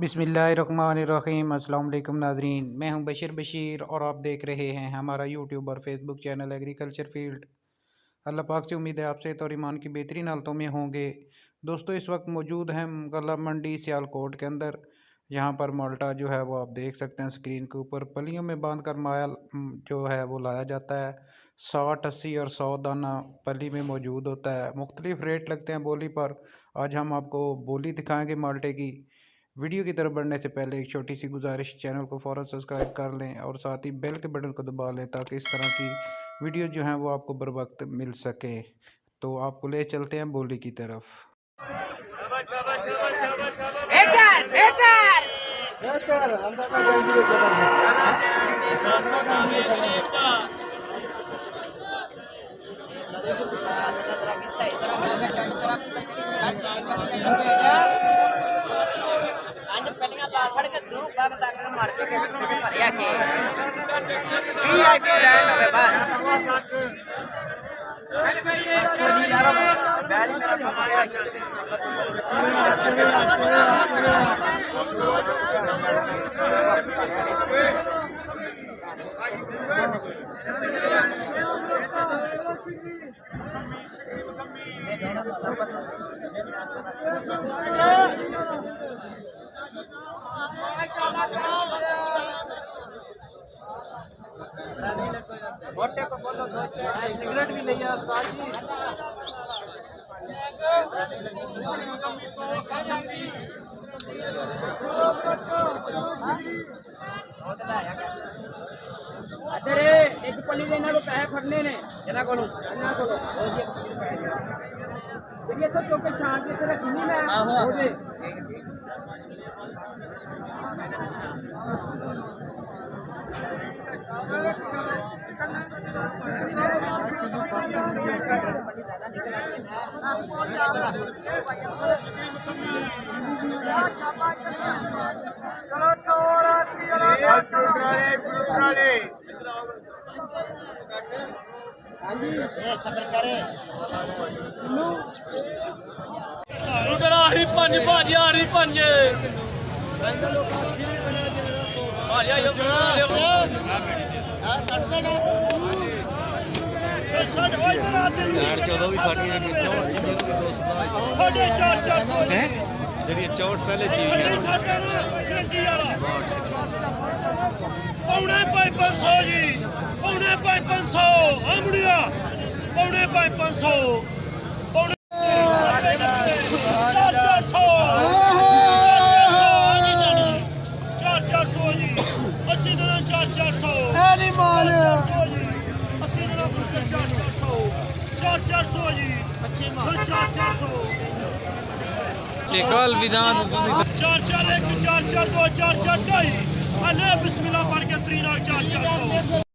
बिस्मिल्लाहिर्रहमानिर्रहीम। अस्सलाम वालेकुम नाज़रीन, मैं हूं बशीर और आप देख रहे हैं हमारा यूट्यूब और फेसबुक चैनल एग्रीकल्चर फील्ड। अल्लाह पाक से उम्मीद है आपसे और ईमान की बेहतरीन हालतों में होंगे। दोस्तों, इस वक्त मौजूद हैं गला मंडी सियालकोट के अंदर। यहाँ पर माल्टा जो है वो आप देख सकते हैं स्क्रीन के ऊपर पलियों में बांध कर माल जो है वो लाया जाता है। 60, 80 और 100 दाना पली में मौजूद होता है। मुख्तलिफ रेट लगते हैं बोली पर। आज हम आपको बोली दिखाएंगे माल्टे की। वीडियो की तरफ बढ़ने से पहले एक छोटी सी गुजारिश, चैनल को फ़ौरन सब्सक्राइब कर लें और साथ ही बेल के बटन को दबा लें ताकि इस तरह की वीडियो जो हैं वो आपको बर वक्त मिल सके। तो आपको ले चलते हैं बोली की तरफ। सिगरेट भी लिया एक पली देना को पैसे फड़ने ने तो चौके शांति से रखनी मैं चौट पहले पौने 500 जी, पौने 500 आमड़िया, पौने 500 पौने 400 जी, 80 दिन 400 80 दिन 400 जी, 400 कल विधान 4-4 1 4-4 2 4-4 2 अल्लाह बिस्मिल्लाह पढ़ के 3 400